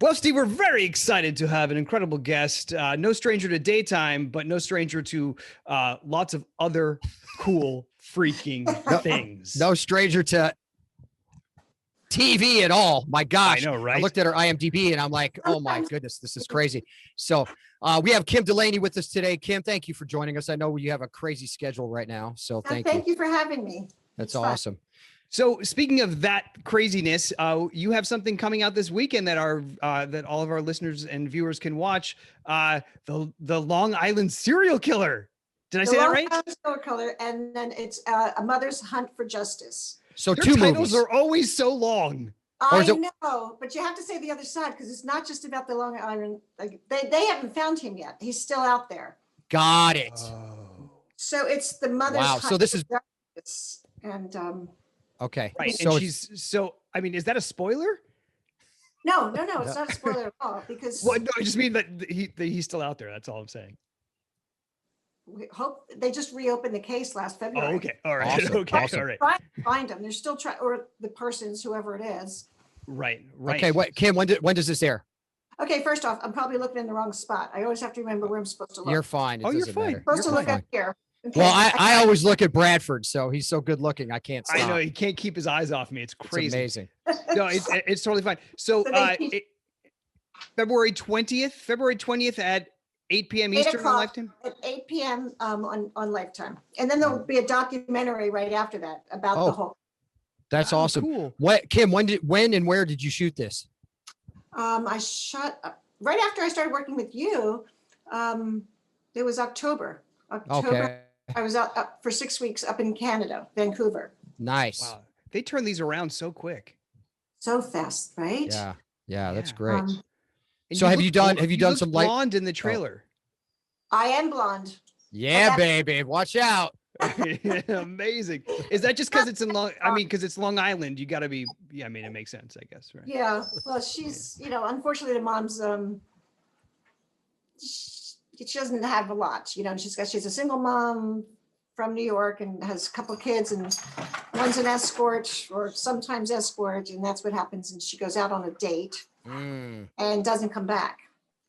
Well, Steve, we're very excited to have an incredible guest. No stranger to daytime, but no stranger to lots of other cool freaking things. No stranger to TV at all. My gosh. I know, right? I looked at her IMDb and I'm like, oh my goodness, this is crazy. So we have Kim Delaney with us today. Kim, thank you for joining us. I know you have a crazy schedule right now. So thank you for having me. That's awesome. So speaking of that craziness, you have something coming out this weekend that that all of our listeners and viewers can watch. The Long Island serial killer. Did I say that right? Serial killer, and then it's A Mother's Hunt for Justice. So Your two titles movies are always so long. I know, but you have to say the other side because it's not just about the Long Island. Like, they haven't found him yet. He's still out there. Got it. Oh. So it's the Mother's Hunt so this is Justice, and okay. Right. So I mean, is that a spoiler? No, it's not a spoiler at all because Well, no, I just mean that he's still out there. That's all I'm saying. we hope they just reopened the case last February. Oh, okay. All right. Awesome. Okay. Awesome. All right. Try to find him. They're still trying, or the persons, whoever it is. Right. Okay. What, Kim? When does this air? Okay, first off, I'm probably looking in the wrong spot. I always have to remember where I'm supposed to look. You're fine. It Oh, you're doesn't fine. matter. I'm supposed to You're look fine. up here. Okay. Well, I always look at Bradford, so he's so good looking. I can't stop. I know he can't keep his eyes off me. It's crazy. It's amazing. No, it's totally fine. So, February 20th at 8 p.m. 8 Eastern on o'clock Lifetime. at 8 p.m. On Lifetime, and then there'll be a documentary right after that about the whole. That's awesome. Cool. What, Kim? When and where did you shoot this? I shot right after I started working with you. It was October. Okay. I was out for 6 weeks up in Canada, Vancouver. Nice. Wow, they turn these around so quick. So fast, right? Yeah, that's great. And So have you done look some light? blonde in the trailer? I am blonde. Yeah, baby. Watch out. Amazing. Is that just because it's in because it's Long Island? You got to be. Yeah, I mean, it makes sense, I guess, right? Yeah. Well, she's unfortunately the mom's she doesn't have a lot. She's a single mom from New York and has a couple of kids, and one's an escort or sometimes escort, and that's what happens. And she goes out on a date and doesn't come back.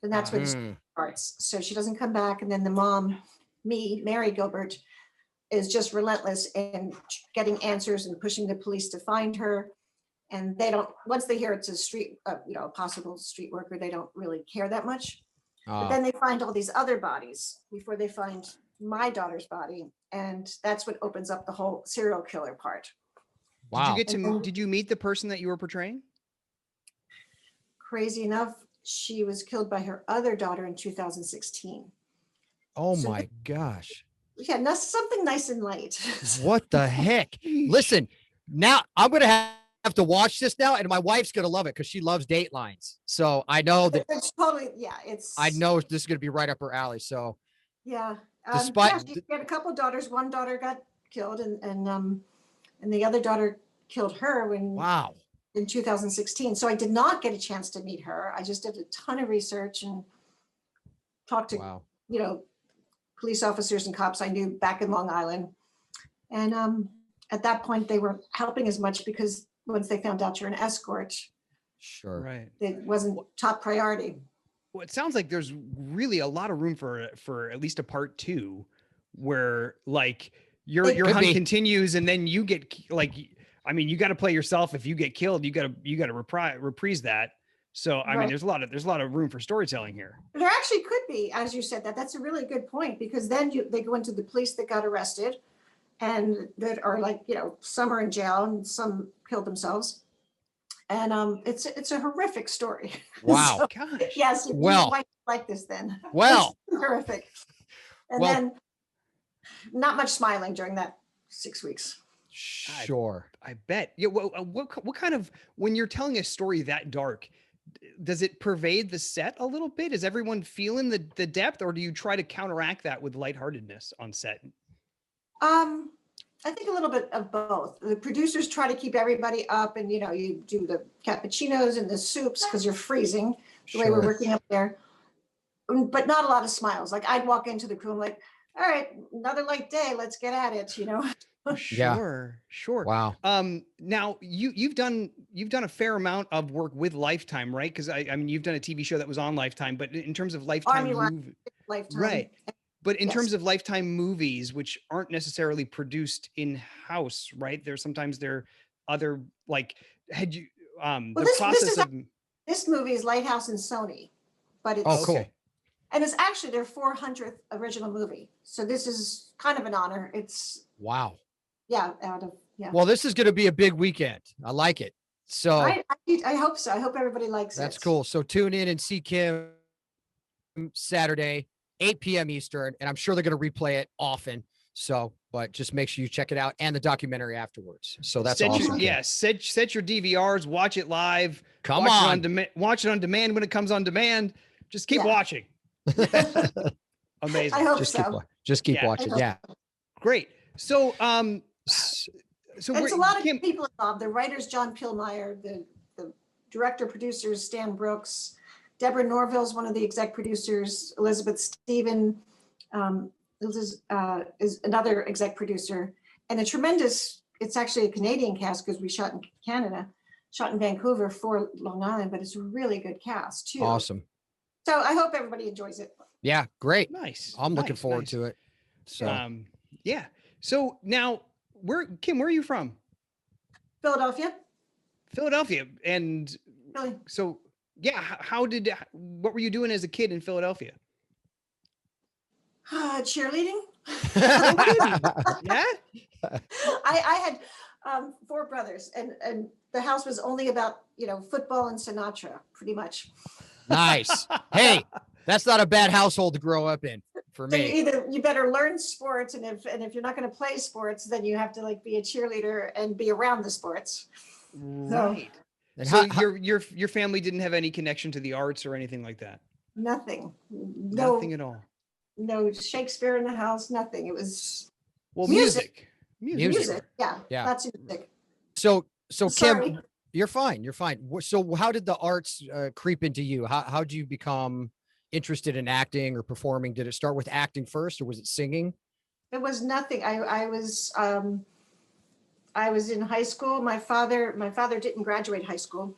And that's where the story starts. So she doesn't come back, and then the mom, Mary Gilbert, is just relentless in getting answers and pushing the police to find her. And they don't, once they hear it's a street, a possible street worker, they don't really care that much. But then they find all these other bodies before they find my daughter's body. And that's what opens up the whole serial killer part. Wow. Did you meet the person that you were portraying? Crazy enough, she was killed by her other daughter in 2016. Oh my gosh. Yeah, something nice and light. What the heck? Listen, now I'm going to have to watch this now, and my wife's going to love it because she loves Datelines. So I know that it's totally, I know this is going to be right up her alley. So yeah. Despite she had a couple of daughters. One daughter got killed and the other daughter killed her in 2016. So I did not get a chance to meet her. I just did a ton of research and talked to, police officers and cops I knew back in Long Island. And at that point, they weren't helping as much because once they found out you're an escort, sure, right, it wasn't top priority. Well, it sounds like there's really a lot of room for at least a part 2 where like your hunt continues, and then you get you got to play yourself. If you get killed, you got to reprise that. So I mean, there's a lot of room for storytelling here. There actually could be, as you said, that's a really good point, because then they go into the police that got arrested and that are some are in jail and some killed themselves. And it's a horrific story. Wow. So, gosh. Yes. Well, you might like this then. Well, it's horrific. And then not much smiling during that 6 weeks. Sure. I bet. Yeah. What kind of, when you're telling a story that dark, does it pervade the set a little bit? Is everyone feeling the depth, or do you try to counteract that with lightheartedness on set? I think a little bit of both. The producers try to keep everybody up, and you do the cappuccinos and the soups because you're freezing the way we're working up there. But not a lot of smiles. Like I'd walk into the crew, I'm like, all right, another light day, let's get at it, Sure, sure. Wow. Now you've done a fair amount of work with Lifetime, right? Because I mean, you've done a TV show that was on Lifetime, but in terms of Lifetime Army Life, movie, Lifetime. right? But in Yes. terms of Lifetime movies, which aren't necessarily produced in-house, right? Sometimes they're other, like, had you Well, the this process is of this movie is Lighthouse and Sony, but it's Oh, cool. okay. and it's actually their 400th original movie. So this is kind of an honor. It's Wow. out of Well, this is going to be a big weekend. I like it. So I hope so. I hope everybody likes it. that's cool. So tune in and see Kim Saturday, 8 p.m. Eastern, and I'm sure they're going to replay it often. So, but just make sure you check it out and the documentary afterwards. So that's awesome. Set your DVRs, watch it live. Come watch on. Watch it on demand when it comes on demand. Just keep watching. Amazing. I hope Just keep watching. Yeah. Great. So, so it's a lot of people involved. The writers, John Pillmeyer, the director, producers, Stan Brooks, Deborah Norville's one of the exec producers, Elizabeth Stephen is another exec producer, and it's actually a Canadian cast because we shot in Canada, shot in Vancouver for Long Island, but it's a really good cast too. Awesome. So I hope everybody enjoys it. Yeah, great. Nice. I'm looking forward to it. So, yeah. So now, Kim, where are you from? Philadelphia. And Really? So, yeah, what were you doing as a kid in Philadelphia? Cheerleading. Yeah. I had 4 brothers, and the house was only about football and Sinatra, pretty much. Nice. Hey, that's not a bad household to grow up in for me. So either you better learn sports, and if you're not going to play sports, then you have to be a cheerleader and be around the sports. Right. So your family didn't have any connection to the arts or anything like that? Nothing. Nothing at all. No Shakespeare in the house. Nothing. It was music. Yeah. Lots of music. So Sorry. Kim, you're fine. So how did the arts creep into you? How did you become interested in acting or performing? Did it start with acting first, or was it singing? It was nothing. I was in high school. My father didn't graduate high school.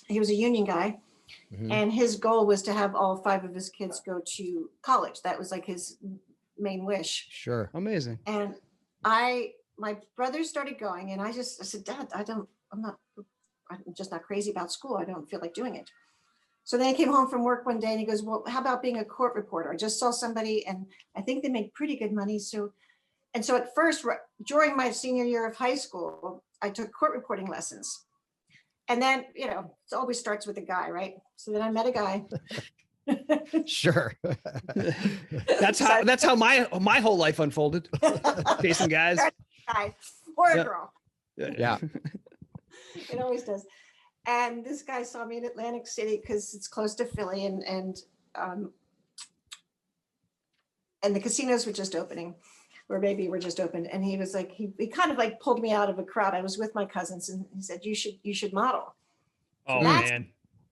He was a union guy, and his goal was to have all 5 of his kids go to college. That was like his main wish. Sure. Amazing. And my brothers started going, and I said, Dad, I'm just not crazy about school. I don't feel like doing it. So then he came home from work one day and he goes, well, how about being a court reporter? I just saw somebody and I think they make pretty good money. So at first, during my senior year of high school, I took court reporting lessons. And then, it always starts with a guy, right? So then I met a guy. Sure. That's how my whole life unfolded. Chasing guys. Guy or a girl. Yeah. It always does. And this guy saw me in Atlantic City because it's close to Philly, and the casinos were just opening, or maybe were just open. And he was like, he kind of like pulled me out of a crowd. I was with my cousins, and he said, you should model. Oh, man.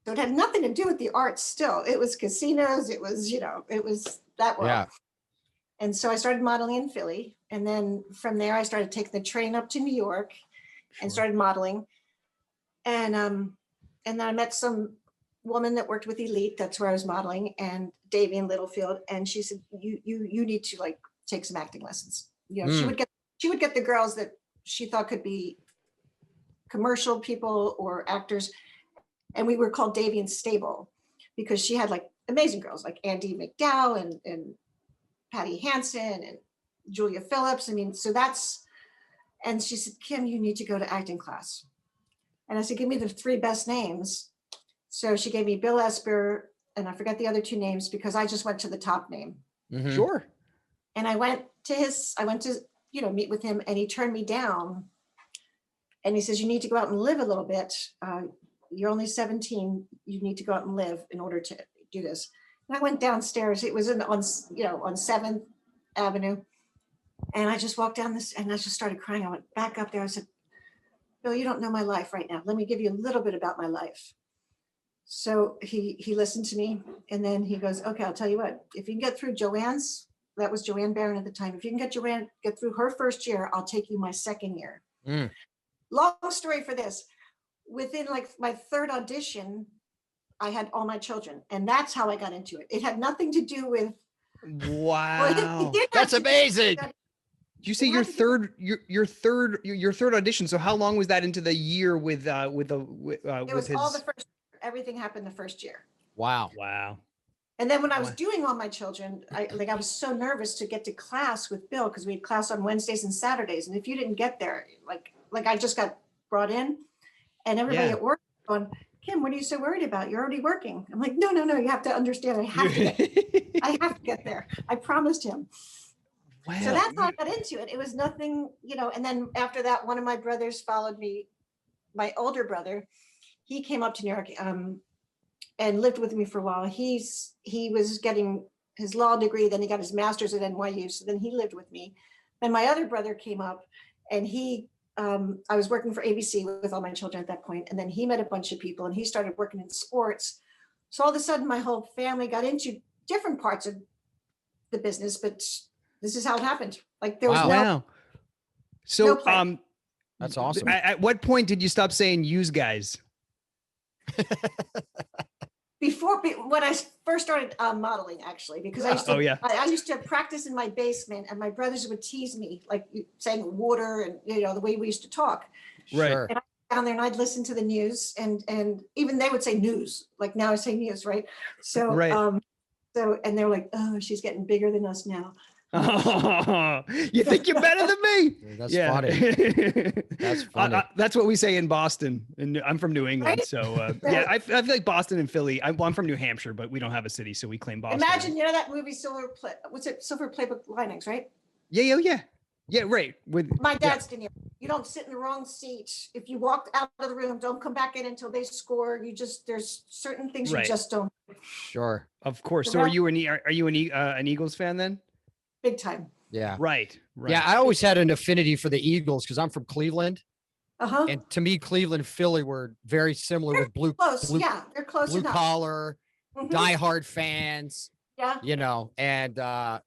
So it had nothing to do with the arts still. It was casinos. It was, it was that world. Yeah. And so I started modeling in Philly. And then from there, I started taking the train up to New York and started modeling. And then I met some woman that worked with Elite. That's where I was modeling, and Davy in Littlefield. And she said, you need to take some acting lessons. She would get the girls that she thought could be commercial people or actors. And we were called Davy and Stable because she had amazing girls like Andy McDowell and Patty Hansen and Julia Phillips. I mean, and she said, Kim, you need to go to acting class. And I said, give me the 3 best names. So she gave me Bill Esper, and I forgot the other 2 names because I just went to the top name. Mm-hmm. Sure. And I went to meet with him, and he turned me down. And he says, you need to go out and live a little bit. You're only 17. You need to go out and live in order to do this. And I went downstairs. It was on 7th Avenue. And I just walked down this, and I just started crying. I went back up there. I said, Bill, you don't know my life right now. Let me give you a little bit about my life. So he listened to me, and then he goes, okay, I'll tell you what, if you can get through Joanne's that was Joanne Barron at the time. If you can get through her first year, I'll take you my second year. Long story for this. Within like my third audition, I had all my children, and that's how I got into it. It had nothing to do with. Wow, that's amazing. You say your third audition. So how long was that into the year with it was his... all the first. Everything happened the first year. Wow. And then when I was doing all my children, I was so nervous to get to class with Bill, because we had class on Wednesdays and Saturdays. And if you didn't get there, like I just got brought in, and everybody at work going, Kim, what are you so worried about? You're already working. I'm like, no, you have to understand. I have to get there. I promised him. Wow. So that's how I got into it. It was nothing, and then after that, one of my brothers followed me, my older brother. He came up to New York and lived with me for a while. He was getting his law degree, then he got his master's at NYU. So then he lived with me. Then my other brother came up, and I was working for ABC with all my children at that point. And then he met a bunch of people, and he started working in sports. So all of a sudden my whole family got into different parts of the business, but this is how it happened. Like there was So that's awesome. At what point did you stop saying "use guys"? When I first started modeling, actually, because I used to practice in my basement, and my brothers would tease me, like saying water and the way we used to talk. Right. Sure. And I'd go down there and I'd listen to the news, and even they would say news, like now I say news, right? So and they were like, oh, she's getting bigger than us now. You think you're better than me? That's funny. That's funny. That's what we say in Boston, and I'm from New England, right? So I feel like Boston and Philly. I'm from New Hampshire, but we don't have a city, so we claim Boston. Imagine that movie Silver Playbook Linings, right? Yeah, right. With my dad's tenure. You don't sit in the wrong seat. If you walked out of the room, don't come back in until they score. There's certain things you just don't. Sure. Of course. So are you an Eagles fan then? Big time. Yeah. Right. Yeah, I always had an affinity for the Eagles because I'm from Cleveland. And to me, Cleveland and Philly were very similar with blue they're close blue enough. Collar, diehard fans. Yeah. And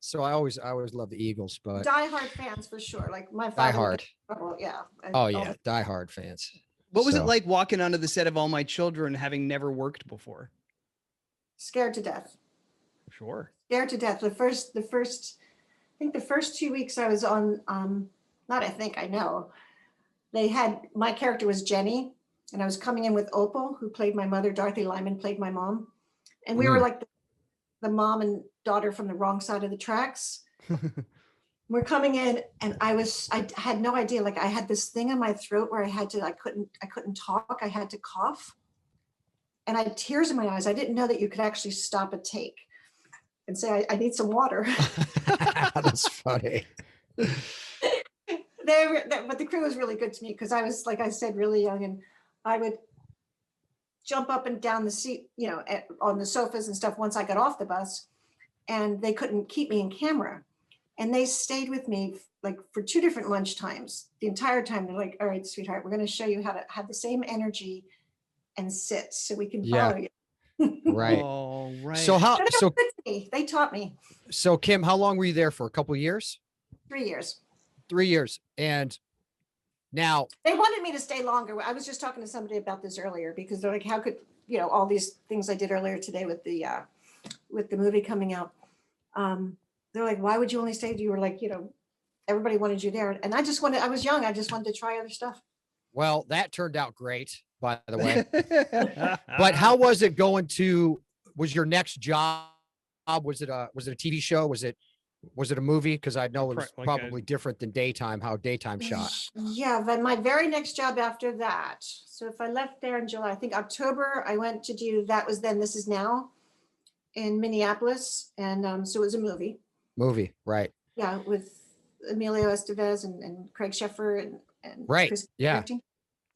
so I always loved the Eagles, but diehard fans for sure. Like my father. Diehard. Diehard fans. What was it like walking onto the set of All My Children, having never worked before? Scared to death. Sure. Scared to death. I think the first 2 weeks I was on, I know, my character was Jenny, and I was coming in with Opal, who played my mother. Dorothy Lyman played my mom. And we were like the mom and daughter from the wrong side of the tracks. We're coming in, and I had no idea. Like I had this thing in my throat where I couldn't talk. I had to cough, and I had tears in my eyes. I didn't know that you could actually stop a take and say, I need some water. That's funny. But the crew was really good to me, because I was, like I said, really young, and I would jump up and down the seat, on the sofas and stuff once I got off the bus, and they couldn't keep me in camera. And they stayed with me like for 2 different lunch times. The entire time they're like, all right, sweetheart, we're going to show you how to have the same energy and sit so we can follow you. Right. Oh, right. So they taught me. So Kim, how long were you there for? A couple of years? 3 years. 3 years. And now they wanted me to stay longer. I was just talking to somebody about this earlier, because they're like, how could, all these things I did earlier today with the movie coming out. They're like, why would you only stay? You were like, everybody wanted you there. And I was young. I just wanted to try other stuff. Well, that turned out great, by the way. But how was it was your next job? Was it a TV show? Was it a movie? Because I know it was probably different than daytime, how daytime shot. Yeah, but my very next job after that. So if I left there in July, I think October, I went to do That Was Then, This Is Now in Minneapolis. And so it was a movie. Movie, right. Yeah, with Emilio Estevez and Craig Sheffer and right. Chris Yeah. Christie.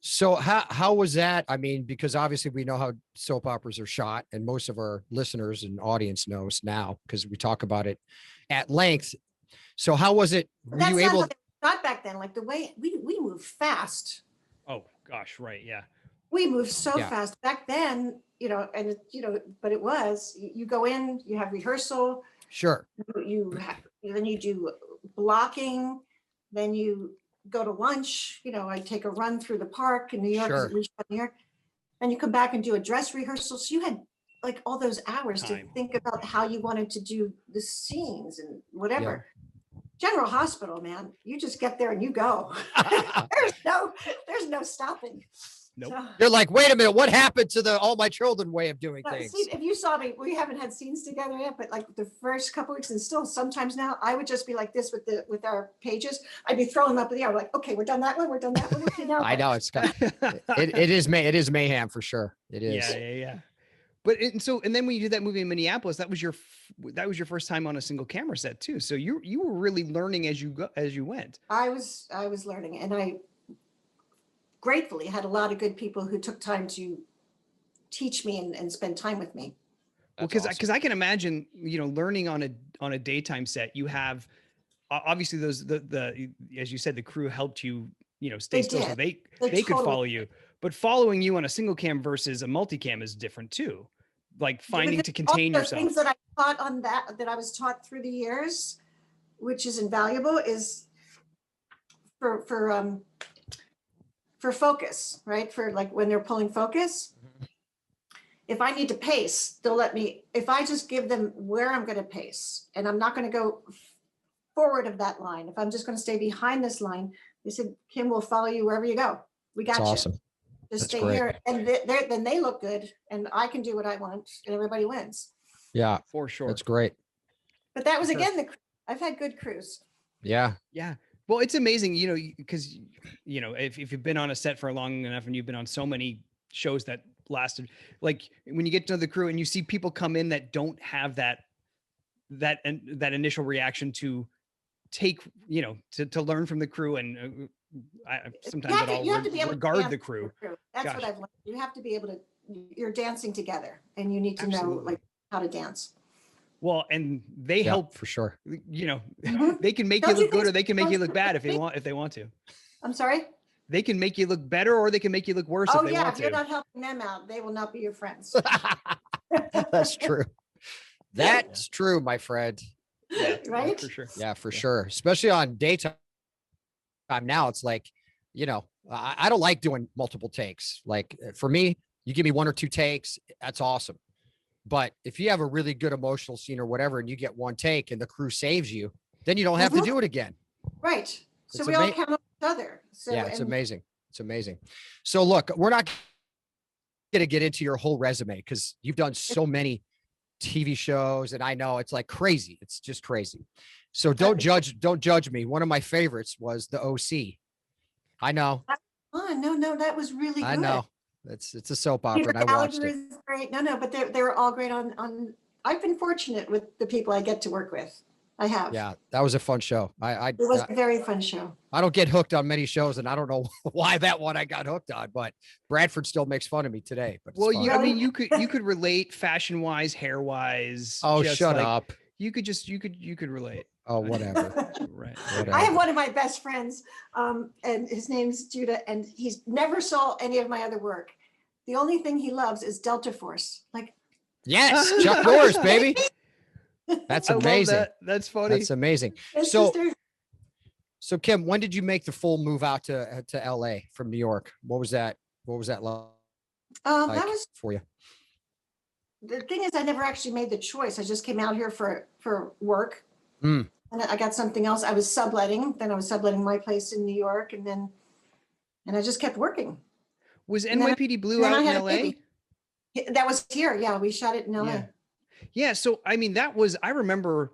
So how was that? I mean, because obviously we know how soap operas are shot, and most of our listeners and audience knows now because we talk about it at length. So how was it? Were you able? Not back then, like the way we moved fast. Oh gosh, right, yeah. We moved so fast back then, but it was, you go in, you have rehearsal. Sure. You then you do blocking, then you go to lunch. I take a run through the park in New York, Sure. we shot in New York, and you come back and do a dress rehearsal. So you had like all those hours to think about how you wanted to do the scenes and whatever. General Hospital, man, you just get there and you go. there's no stopping. Nope. So, You're like, wait a minute, what happened to the all my children way of doing things? See, if you saw me, we haven't had scenes together yet, but like the first couple weeks, and still sometimes now, I would just be like this with our pages. I'd be throwing them up in the air, like, okay, we're done that one, we're done that one. Okay, now I know it's got, it is mayhem for sure. It is. Yeah. But and then when you did that movie in Minneapolis, that was your first time on a single camera set too. So you were really learning as you went. I was learning, and I gratefully had a lot of good people who took time to teach me and spend time with me. Well, because I can imagine, learning on a daytime set, you have obviously those the as you said, the crew helped you, stay still so they could follow you. But following you on a single cam versus a multicam is different too. Like finding to contain yourself. Things that I taught on that I was taught through the years, which is invaluable, is for focus, right? For like when they're pulling focus. If I need to pace, they'll let me, if I just give them where I'm going to pace, and I'm not going to go forward of that line. If I'm just going to stay behind this line, they said, Kim will follow you wherever you go. We got you. Awesome. Just stay here. And then they look good, and I can do what I want, and everybody wins. Yeah, for sure. That's great. But that was, again, I've had good crews. Yeah. Well, it's amazing, because, if you've been on a set for long enough and you've been on so many shows that lasted, like when you get to the crew and you see people come in that don't have that initial reaction to take, to learn from the crew, and sometimes you have to be able regard the crew. That's what I've learned. You have to be able to, you're dancing together, and you need to know like how to dance. Well, and they help for sure. They can make you look good, or they can make you look bad if they want to. I'm sorry? They can make you look better, or they can make you look worse if they want to. If you're not helping them out, they will not be your friends. That's true. That's true, my friend. Yeah, right? For sure. Yeah, for sure. Especially on daytime. Now it's like, I don't like doing multiple takes. Like for me, you give me 1 or 2 takes, that's awesome. But if you have a really good emotional scene or whatever, and you get 1 take and the crew saves you, then you don't have to do it again. Right. So we all count on each other. So, yeah, it's amazing. It's amazing. So look, we're not going to get into your whole resume because you've done so many TV shows, and I know it's like crazy. It's just crazy. So don't judge me. One of my favorites was the OC. I know. Oh, no, that was really good. I know. It's a soap opera, and I watched it. Is great. No, but they were all great on. I've been fortunate with the people I get to work with. I have. Yeah, that was a fun show. It was a very fun show. I don't get hooked on many shows, and I don't know why that one I got hooked on, but Bradford still makes fun of me today. But you could relate fashion wise, hair wise. Oh, shut up. You could relate. Oh, whatever. Right. Whatever. I have one of my best friends, and his name's Judah, and he's never saw any of my other work. The only thing he loves is Delta Force. Like, yes, Chuck Norris, baby. That's amazing. That. That's funny. That's amazing. So Kim, when did you make the full move out to LA from New York? What was that like that was for you? The thing is, I never actually made the choice. I just came out here for work. Mm. And I got something else. I was subletting. Then I was subletting my place in New York, and I just kept working. Was NYPD Blue out in LA? That was here. Yeah, we shot it in LA. Yeah. So I mean, I remember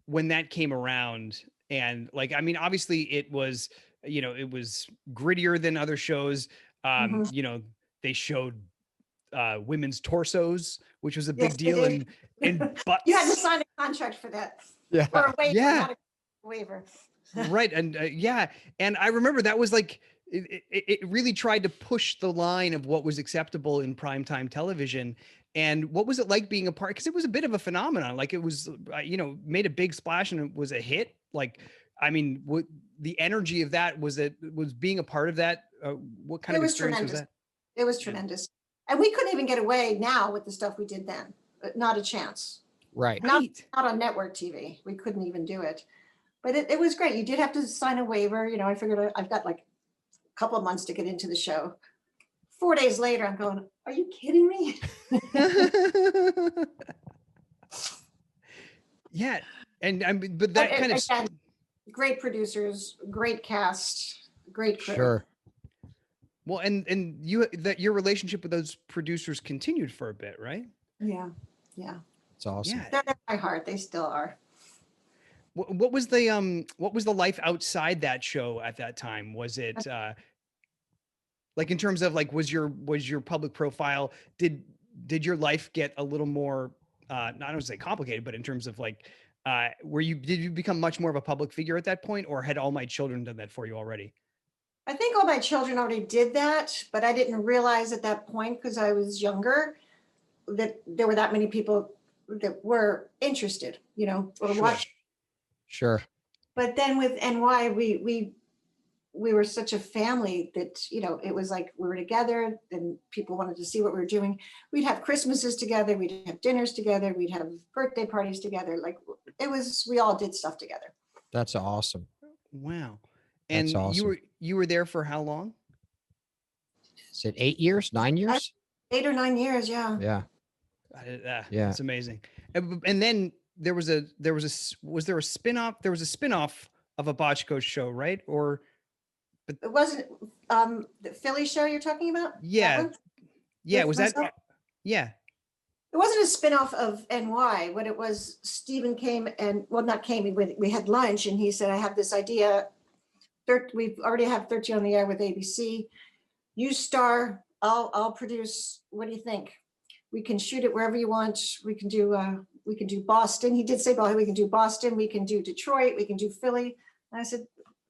when that came around, and like, I mean, obviously it was grittier than other shows. They showed women's torsos, which was a big deal in butts. You had to sign a contract for that. Yeah. Or a waiver, not a waiver. Right. And and I remember that was like, it really tried to push the line of what was acceptable in primetime television. And what was it like being a part? Because it was a bit of a phenomenon. Like it was, made a big splash and it was a hit. Like, I mean, what the energy of that was being a part of that. What kind of experience was that? It was tremendous. And we couldn't even get away now with the stuff we did then. Not a chance. Right. Not on network TV. We couldn't even do it. But it was great. You did have to sign a waiver. You know, I figured I've got like a couple of months to get into the show. 4 days later, I'm going, are you kidding me? Yeah. And but that kind of again, great producers, great cast, great crew. Sure. Well, and your relationship with those producers continued for a bit, right? Yeah. Yeah. It's awesome. Yeah. They're my heart. They still are. What was the life outside that show at that time? Was it like in terms of like was your public profile, did your life get a little more not I don't say complicated, but in terms of like did you become much more of a public figure at that point, or had All My Children done that for you already? I think All My Children already did that, but I didn't realize at that point because I was younger that there were that many people that were interested, you know, or watch. Sure. But then with NY, we were such a family that, you know, it was like we were together and people wanted to see what we were doing. We'd have Christmases together. We'd have dinners together. We'd have birthday parties together. Like we all did stuff together. That's awesome. Wow. And that's awesome. you were there for how long? Is it 8 years, 9 years? 8 or 9 years. Yeah. Yeah. Yeah. It's amazing. And then was there a spin-off? There was a spin-off of a Botchko show, right? Or it wasn't the Philly show you're talking about? Yeah. Yeah. Was that? Yeah. It wasn't a spin-off of NY. What it was, Stephen came and, well, not came, we had lunch and he said, I have this idea. We've already have 13 on the air with ABC. You star, I'll produce. What do you think? We can shoot it wherever you want. We can do Boston. He did say, well, we can do Boston. We can do Detroit. We can do Philly. And I said,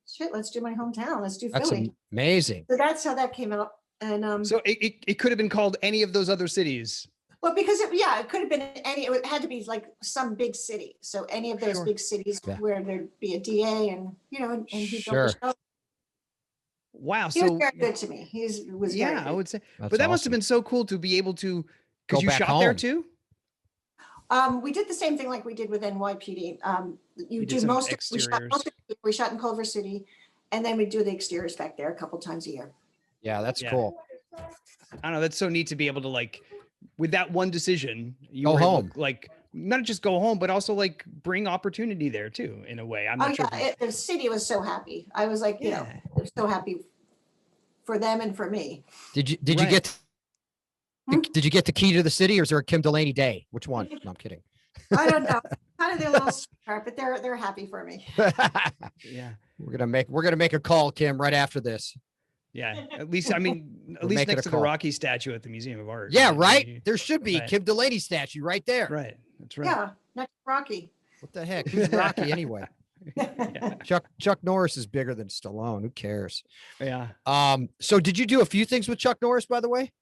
shit, let's do my hometown. Let's do Philly. That's amazing. So that's how that came out. And so it could have been called any of those other cities. Well, because it could have been any. It had to be like some big city. So any of those big cities where there'd be a DA, and you know, and he built the show. Wow, he was very good to me. He was very good. I would say. That's but that must awesome. have been so cool to be able to, because you back shot home. there too. We did the same thing like we did with NYPD. You do some most. Exteriors. We shot in Culver City, and then we do the exteriors back there a couple times a year. Yeah, that's cool. I don't know. That's so neat to be able to like, with that one decision, you go were home. able to, like, not just go home, but also like bring opportunity there too, in a way. I'm not sure. The city was so happy. I was like, you know, they're so happy for them and for me. Did you get? Did you get the key to the city, or is there a Kim Delaney day? Which one? No, I'm kidding. I don't know. Kind of their little sweetheart, but they're happy for me. Yeah, we're gonna make a call, Kim, right after this. Yeah, at least at least next to the Rocky statue at the Museum of Art. Yeah, right. There should be a Kim Delaney statue right there. Right, that's right. Yeah, next to Rocky. What the heck? Who's Rocky anyway? Chuck Norris is bigger than Stallone. Who cares? Yeah. So did you do a few things with Chuck Norris, by the way?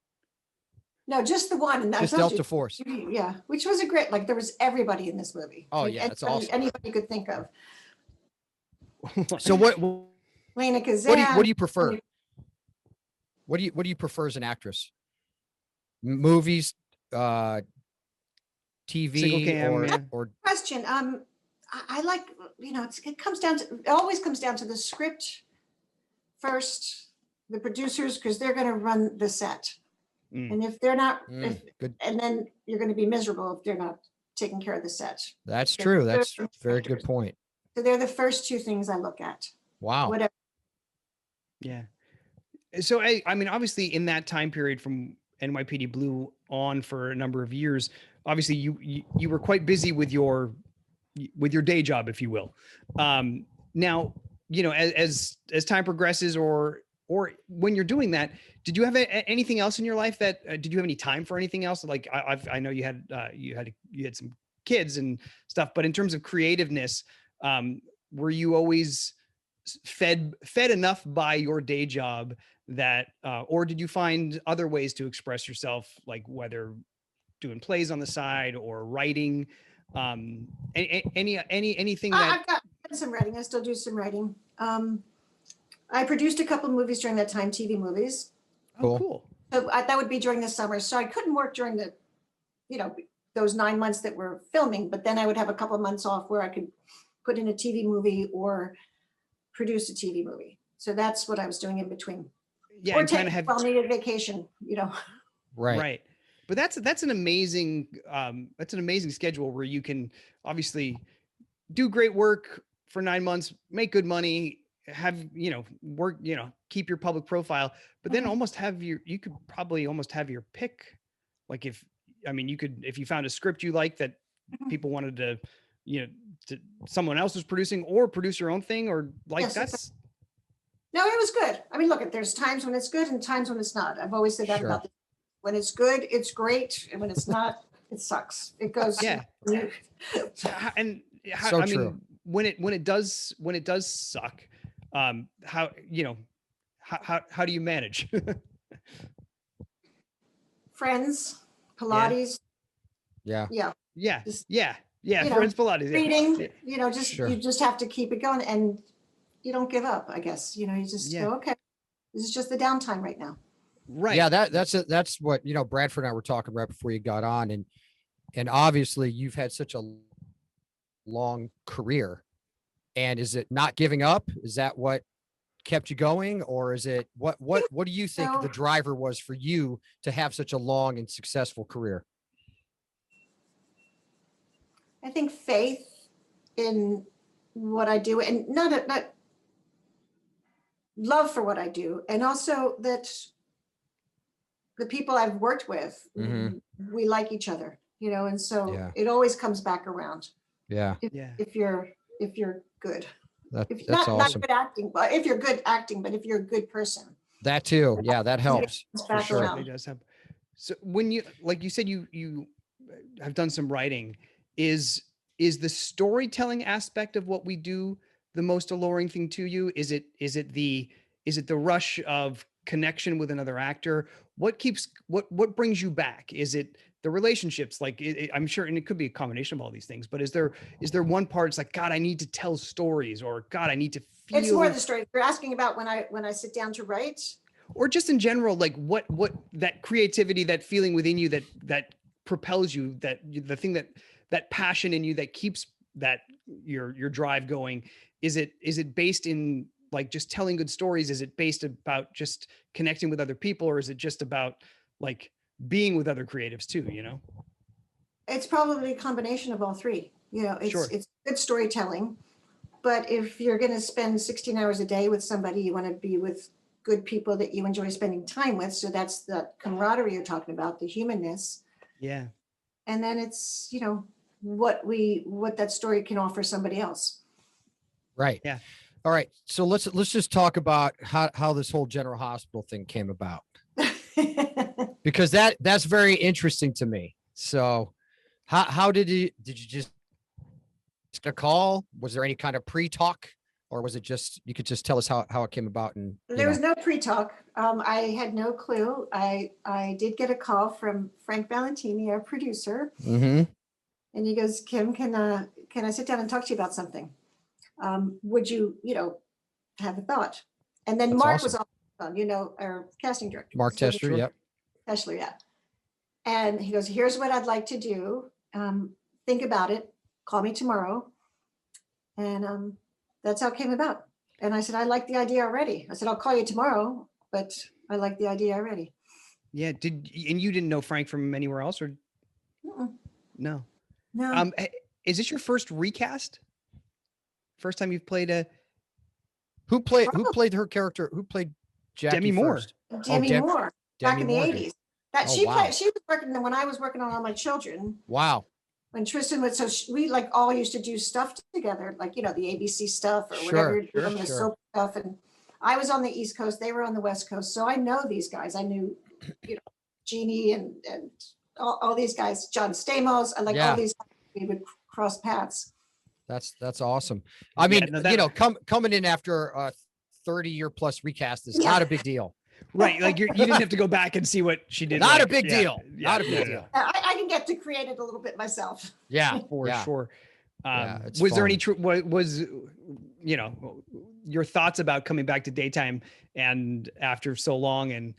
No, just the one. And just Delta Force. Yeah, which was a great. Like there was everybody in this movie. Oh yeah, that's awesome. Anybody you could think of. So what? Lena Kazan. What do you prefer? What do you prefer as an actress? Movies, TV, or question. I like, you know, it always comes down to the script first, the producers, because they're going to run the set. And if they're not, and then you're going to be miserable if they're not taking care of the set. That's true. That's a very good point. So they're the first two things I look at. Wow. Whatever. Yeah. So I mean, obviously, in that time period from NYPD Blue on for a number of years, obviously you were quite busy with your day job, if you will. Now, you know, as time progresses, or when you're doing that, did you have anything else in your life that did you have any time for anything else? Like I know you had some kids and stuff, but in terms of creativeness, were you always fed enough by your day job that, or did you find other ways to express yourself, like whether doing plays on the side or writing, anything that I've got some writing. I still do some writing. I produced a couple of movies during that time, TV movies. Oh, cool. So that would be during the summer. So I couldn't work during the those 9 months that we're filming, but then I would have a couple of months off where I could put in a TV movie or produce a TV movie. So that's what I was doing in between. Yeah, Or and take kind of have well-needed vacation, Right. But that's an amazing schedule where you can obviously do great work for 9 months, make good money, have, work, keep your public profile, but then you could probably almost have your pick. Like if you found a script you like that people wanted to, someone else was producing, or produce your own thing, or like Yes, that's. No, it was good. I mean, look, there's times when it's good and times when it's not. I've always said that Sure. about this. When it's good, it's great. And when it's not, it sucks. It goes. Yeah. So true. When it does suck, how do you manage? Friends, Pilates. Yeah. Yeah. Yeah. Just, Yeah. Friends, Friends, Pilates. reading, Yeah. you just have to keep it going, and you don't give up, I guess. You just go, okay, this is just the downtime right now. Right. Yeah. That's what, Bradford and I were talking right before you got on, and obviously you've had such a long career, and is it not giving up? Is that what kept you going, or is it what do you think the driver was for you to have such a long and successful career? I think faith in what I do, and not love for what I do, and also that the people I've worked with, we like each other, and so it always comes back around. Yeah. If you're good. That's not awesome. good acting, but if you're good acting, but if you're a good person. That too. Yeah, that helps. For sure. It does help. So when you, like you said, you have done some writing, is the storytelling aspect of what we do the most alluring thing to you? Is it the rush of connection with another actor? What brings you back? Is it the relationships? Like I'm sure, and it could be a combination of all these things, but is there one part it's like, God, I need to tell stories, or God, I need to feel. It's more the story. You're asking about when I sit down to write, or just in general, like what that creativity, that feeling within you that propels you, the thing that passion in you that keeps that your drive going. Is it based in like just telling good stories? Is it based about just connecting with other people, or is it just about like being with other creatives too? It's probably a combination of all three. It's good storytelling, but if you're going to spend 16 hours a day with somebody, you want to be with good people that you enjoy spending time with. So that's the camaraderie you're talking about, the humanness. Yeah. And then it's, what that story can offer somebody else. Right. Yeah. All right. So let's just talk about how this whole General Hospital thing came about. Because that's very interesting to me. So how did you just get a call? Was there any kind of pre-talk, or was it just, you could just tell us how it came about? And there was no pre-talk. I had no clue. I did get a call from Frank Valentini, our producer. Mm-hmm. And he goes, Kim, can I sit down and talk to you about something? Would you, have a thought? And then That's Mark awesome. was on, our casting director. Mark Tester, yep. Tessler, yeah. And he goes, here's what I'd like to do. Think about it. Call me tomorrow. And that's how it came about. And I said, I like the idea already. I said, I'll call you tomorrow, but I like the idea already. Yeah. And you didn't know Frank from anywhere else, or? No. No. Is this your first recast? First time you've played a? Who played her character? Who played Jackie Demi Moore. first? Demi Moore. Back in the 80s. She was working when I was working on All My Children. Wow. When Tristan was, we like all used to do stuff together, like, the ABC stuff or whatever, the soap stuff. And I was on the East Coast, they were on the West Coast. So I know these guys. I knew, Jeannie and all these guys, John Stamos, all these guys, we would cross paths. That's awesome. I mean, coming in after a 30-year plus recast is not a big deal. Right. Like you didn't have to go back and see what she did. Not a big deal. Not a big deal. I can get to create it a little bit myself. Yeah, for sure. Was there any was your thoughts about coming back to daytime and after so long, and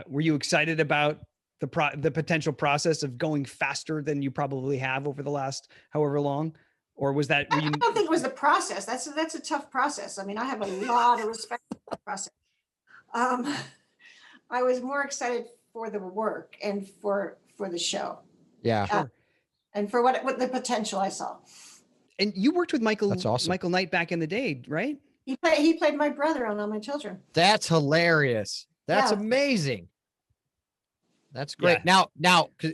were you excited about the potential process of going faster than you probably have over the last however long? Or was that? I don't think it was the process. That's a tough process. I mean, I have a lot of respect for the process. I was more excited for the work and for the show. Yeah. Sure. And for what the potential I saw. And you worked with Michael. That's awesome. Michael Knight back in the day, right? He played my brother on All My Children. That's hilarious. That's amazing. That's great. Now,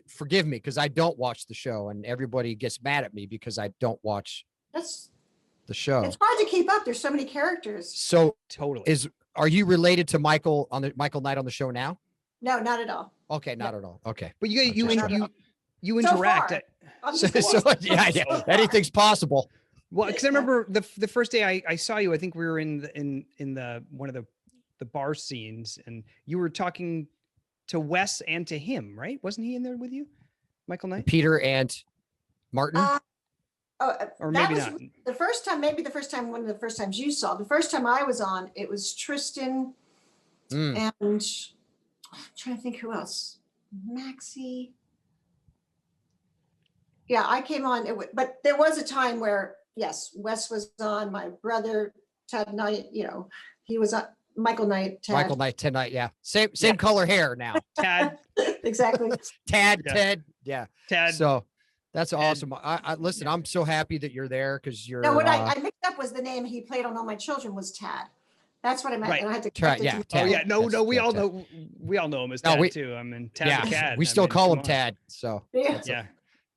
forgive me because I don't watch the show, and everybody gets mad at me because I don't watch the show. It's hard to keep up. There's so many characters. So totally. Are you related to Michael Knight on the show now? No, not at all. Okay, not at all. Okay. But you interact. Yeah. Anything's possible. Well, because I remember the first day I saw you, I think we were in the one of the bar scenes, and you were talking to Wes and to him, right? Wasn't he in there with you, Michael Knight? Peter and Martin? Or maybe not. The first time, maybe one of the first times you saw. The first time I was on, it was Tristan and I'm trying to think who else. Maxie. Yeah, I came on, but there was a time where, yes, Wes was on, my brother, Ted Knight, he was on, Michael Knight, Ted. Michael Knight, Ted Knight, yeah. Same color hair now. Tad. Exactly. Ted, Tad. So that's awesome. I listen, I'm so happy that you're there because you're. No, what I mixed up was the name he played on All My Children was Tad. That's what I meant. Right. And I had to Tad. Oh yeah, no, we all know him as Tad too. I mean, Tad the cat. We still call him Tad. So yeah.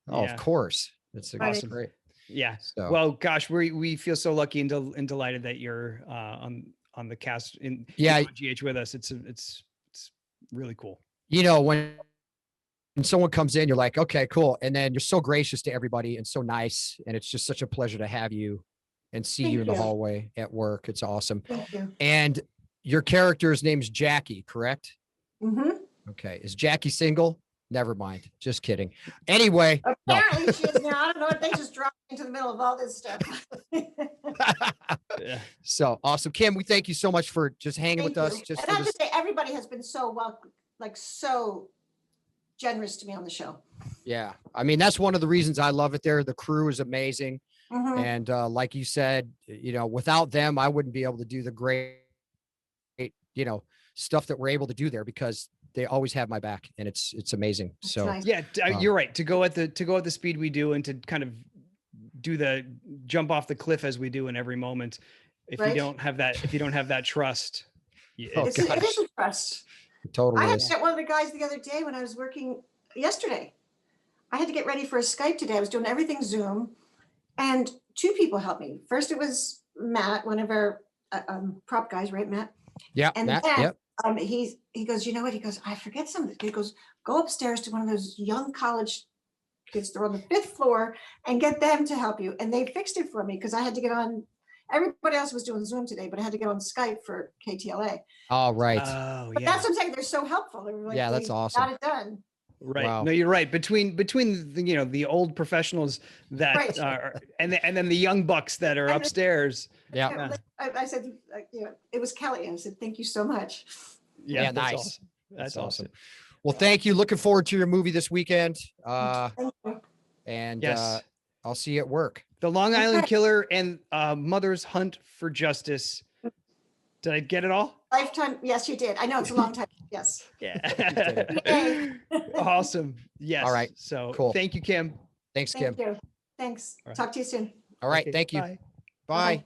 Of course. It's awesome. Great. Yeah. So. Well, gosh, we feel so lucky and delighted that you're on the cast in GH with us. It's really cool. When someone comes in, you're like, okay, cool. And then you're so gracious to everybody and so nice. And it's just such a pleasure to have you and see you in the hallway at work. It's awesome. Thank you. And your character's name's Jackie, correct? Mm-hmm. Okay. Is Jackie single? Never mind. Just kidding. Anyway. Apparently she is now. I don't know if they just dropped into the middle of all this stuff. So awesome. Kim, we thank you so much for just hanging with us. And I have to say, everybody has been so welcome, so generous to me on the show. Yeah. I mean, that's one of the reasons I love it there. The crew is amazing. Mm-hmm. And like you said, without them, I wouldn't be able to do the great, stuff that we're able to do there because they always have my back and it's amazing. That's so nice. Yeah, you're right. To go at the speed we do and to kind of do the jump off the cliff as we do in every moment. If you don't have that trust, it is a trust. Totally. I had to get one of the guys the other day when I was working yesterday. I had to get ready for a Skype today. I was doing everything Zoom and two people helped me. First, it was Matt, one of our prop guys, right, Matt? Yeah. And Matt, then, yep. He goes, you know what? He goes, I forget something. He goes, go upstairs to one of those young college kids. They're on the 5th floor and get them to help you. And they fixed it for me because I had to get on. Everybody else was doing Zoom today, but I had to get on Skype for KTLA. Oh, right. But that's what I'm saying. They're so helpful. They were like, that's awesome. Got it done. Right. Wow. No, you're right. Between the old professionals that are and then the young bucks that are upstairs. Yeah. I said, it was Kelly. I said, thank you so much. Yeah, that's nice. Awesome. That's awesome. Well, thank you. Looking forward to your movie this weekend. Thank you. And I'll see you at work. The Long Island Killer and Mother's Hunt for Justice. Did I get it all? Lifetime. Yes, you did. I know it's a long time. Yes. Yeah. Awesome. Yes. All right. So cool. Thank you, Kim. Thanks, Kim. Thank you. Thanks. Talk to you soon. All right. Okay, Thank you. bye. Bye.